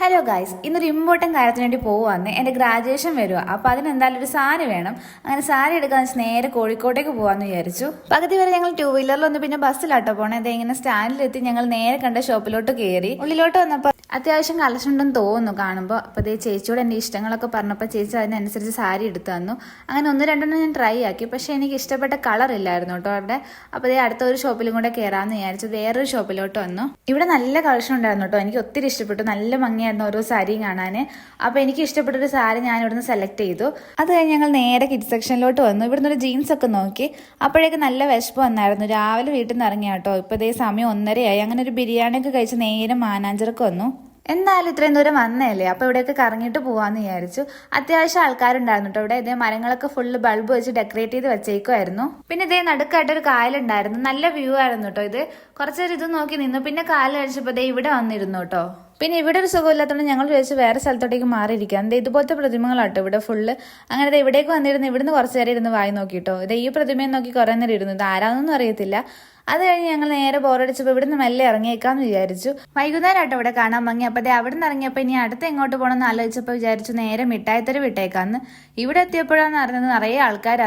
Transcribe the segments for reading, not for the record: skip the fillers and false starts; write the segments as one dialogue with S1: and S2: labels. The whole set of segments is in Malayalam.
S1: ഹലോ ഗൈസ്, ഇന്നൊരു ഇമ്പോർട്ടൻറ്റ് കാര്യത്തിന് വേണ്ടി പോവാന്ന്. എൻ്റെ ഗ്രാജുവേഷൻ വരുക. അപ്പോൾ അതിനെന്തായാലും ഒരു സാരി വേണം. അങ്ങനെ സാരി എടുക്കാന്ന് വെച്ചാൽ നേരെ കോഴിക്കോട്ടേക്ക് പോകാമെന്ന് വിചാരിച്ചു. പകുതി വരെ ഞങ്ങൾ 2 വീലറിൽ വന്ന് പിന്നെ ബസ്സിലാട്ടോ പോണേ. അത് ഇങ്ങനെ സ്റ്റാൻഡിലെത്തി ഞങ്ങൾ നേരെ കണ്ട ഷോപ്പിലോട്ട് കയറി. ഉള്ളിലോട്ട് വന്നപ്പോൾ അത്യാവശ്യം കളക്ഷൻ ഉണ്ടെന്ന് തോന്നുന്നു കാണുമ്പോൾ. അപ്പോൾ അതേ ചേച്ചിയോട് എൻ്റെ ഇഷ്ടങ്ങളൊക്കെ പറഞ്ഞപ്പോൾ ചേച്ചി അതിനനുസരിച്ച് സാരി എടുത്തു തന്നു. അങ്ങനെ 1-2 ഞാൻ ട്രൈ ആക്കി. പക്ഷേ എനിക്ക് ഇഷ്ടപ്പെട്ട കളർ ഇല്ലായിരുന്നു കേട്ടോ അവിടെ. അപ്പോൾ അതേ അടുത്ത ഒരു ഷോപ്പിലും കൂടെ കയറാമെന്ന് വിചാരിച്ചു. വേറൊരു ഷോപ്പിലോട്ട് വന്നു. ഇവിടെ നല്ല കളക്ഷൻ ഉണ്ടായിരുന്നു കേട്ടോ. എനിക്ക് ഒത്തിരി ഇഷ്ടപ്പെട്ടു. നല്ല ഭംഗിയായിരുന്നു ഓരോ സാരിയും കാണാൻ. അപ്പോൾ എനിക്ക് ഇഷ്ടപ്പെട്ടൊരു സാരി ഞാൻ ഇവിടുന്ന് സെലക്ട് ചെയ്തു. അത് കഴിഞ്ഞ് ഞങ്ങൾ നേരെ കിഡ്സ് സെക്ഷനിലോട്ട് വന്നു. ഇവിടുന്ന് ഒരു ജീൻസ് ഒക്കെ നോക്കി. അപ്പോഴേക്ക് നല്ല വിശപ്പ് വന്നായിരുന്നു. രാവിലെ വീട്ടിൽ നിന്ന് ഇറങ്ങിയ കേട്ടോ. ഇപ്പോൾ ഇതേ സമയം 1:30 അങ്ങനെ ഒരു ബിരിയാണി ഒക്കെ കഴിച്ച് നേരെ മാനാഞ്ചിറക്ക് വന്നു. എന്തായാലും ഇത്രയും ദൂരം വന്നതല്ലേ, അപ്പോൾ ഇവിടെയൊക്കെ കറങ്ങിയിട്ട് പോകാമെന്ന് വിചാരിച്ചു. അത്യാവശ്യം ആൾക്കാരുണ്ടായിരുന്നു കേട്ടോ. ഇവിടെ ഇതേ മരങ്ങളൊക്കെ ഫുള്ള് ബൾബ് വെച്ച് ഡെക്കറേറ്റ് ചെയ്ത് വെച്ചേക്കുമായിരുന്നു. പിന്നെ ഇതേ നടുക്കായിട്ടൊരു കായലുണ്ടായിരുന്നു. നല്ല വ്യൂ ആയിരുന്നു കേട്ടോ. ഇത് കുറച്ചേരം ഇത് നോക്കി നിന്നു. പിന്നെ കായൽ കഴിച്ചപ്പോൾ ഇതേ ഇവിടെ വന്നിരുന്നു കേട്ടോ. പിന്നെ ഇവിടെ ഒരു സുഖമില്ലാത്തതുകൊണ്ട് ഞങ്ങൾ വിചാരിച്ച് വേറെ സ്ഥലത്തോട്ടേക്ക് മാറിയിരിക്കാം. ഇത് ഇതുപോലത്തെ പ്രതിമകളാട്ടോ ഇവിടെ ഫുള്ള്. അങ്ങനെ ഇവിടേക്ക് വന്നിരുന്നു. ഇവിടുന്ന് കുറച്ച് നേരം ഇരുന്ന് വായി നോക്കിട്ടോ. ഇത് ഈ പ്രതിമയെ നോക്കി കുറേ നേരം ഇരുന്നു. ഇത് ആരാന്നൊന്നും അറിയത്തില്ല. അത് കഴിഞ്ഞ് ഞങ്ങൾ നേരെ ബോറടിച്ചപ്പോൾ ഇവിടുന്ന് മെല്ലെ ഇറങ്ങിയേക്കാന്ന് വിചാരിച്ചു. വൈകുന്നേരം ആട്ടോ ഇവിടെ കാണാൻ ഭംഗി. അപ്പോൾ അവിടെ നിന്ന് ഇറങ്ങിയപ്പോൾ ഇനി അടുത്ത് എങ്ങോട്ട് പോകണമെന്ന് ആലോചിച്ചപ്പോൾ വിചാരിച്ചു നേരെ മിഠായിത്തെരുവ് വിട്ടേക്കാന്ന്. ഇവിടെ എത്തിയപ്പോഴാണ് അറിഞ്ഞത് നിറയെ ആൾക്കാർ.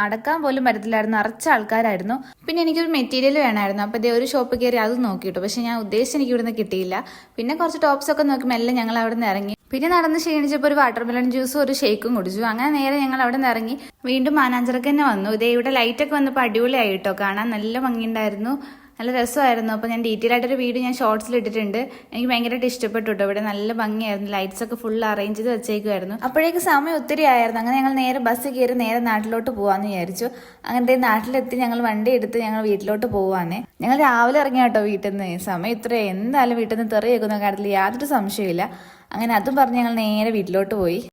S1: അടക്കാൻ പോലും പറ്റത്തില്ലായിരുന്നു. നിറച്ച ആൾക്കാരായിരുന്നു. പിന്നെ എനിക്കൊരു മെറ്റീരിയൽ വേണമായിരുന്നു. അപ്പോൾ ഒരു ഷോപ്പ് കയറി അത് നോക്കിയിട്ടു. പക്ഷെ ഞാൻ ഉദ്ദേശിച്ച് എനിക്ക് ഇവിടുന്ന് കിട്ടിയില്ല. പിന്നെ കുറച്ച് ടോപ്സ് ഒക്കെ നോക്കി മെല്ലെ ഞങ്ങൾ അവിടെ നിന്ന് ഇറങ്ങി. പിന്നെ നടന്ന് ക്ഷീണിച്ചപ്പോൾ ഒരു വാട്ടർമെലൺ ജ്യൂസും ഒരു ഷേക്കും കുടിച്ചു. അങ്ങനെ നേരെ ഞങ്ങൾ അവിടെ നിന്ന് ഇറങ്ങി വീണ്ടും മാനാഞ്ചിറക്ക് തന്നെ വന്നു. ഇതേ ഇവിടെ ലൈറ്റൊക്കെ വന്നപ്പോൾ അടിപൊളിയായിട്ടോ. കാണാൻ നല്ല ഭംഗിയുണ്ടായിരുന്നു. നല്ല രസമായിരുന്നു. അപ്പോൾ ഞാൻ ഡീറ്റെയിൽ ആയിട്ടൊരു വീഡിയോ ഞാൻ ഷോർട്സിൽ ഇട്ടിട്ടുണ്ട്. എനിക്ക് ഭയങ്കരമായിട്ട് ഇഷ്ടപ്പെട്ടു കേട്ടോ. ഇവിടെ നല്ല ഭംഗിയായിരുന്നു. ലൈറ്റ്സ് ഒക്കെ ഫുൾ അറേഞ്ച് ചെയ്ത് വെച്ചേക്കുമായിരുന്നു. അപ്പോഴേക്ക് സമയം ഒത്തിരി ആയിരുന്നു. അങ്ങനെ ഞങ്ങൾ നേരെ ബസ് കയറി നേരെ നാട്ടിലോട്ട് പോകാമെന്ന് വിചാരിച്ചു. അങ്ങനത്തെ നാട്ടിലെത്തി ഞങ്ങൾ വണ്ടി എടുത്ത് ഞങ്ങൾ വീട്ടിലോട്ട് പോവാന്നേ. ഞങ്ങൾ രാവിലെ ഇറങ്ങിയ കേട്ടോ വീട്ടിൽ നിന്ന്. സമയം ഇത്ര എന്തായാലും വീട്ടിൽ നിന്ന് തെറി കേൾക്കുന്ന കാര്യത്തിൽ യാതൊരു സംശയമില്ല. അങ്ങനെ അതും പറഞ്ഞ് ഞങ്ങൾ നേരെ വീട്ടിലോട്ട് പോയി.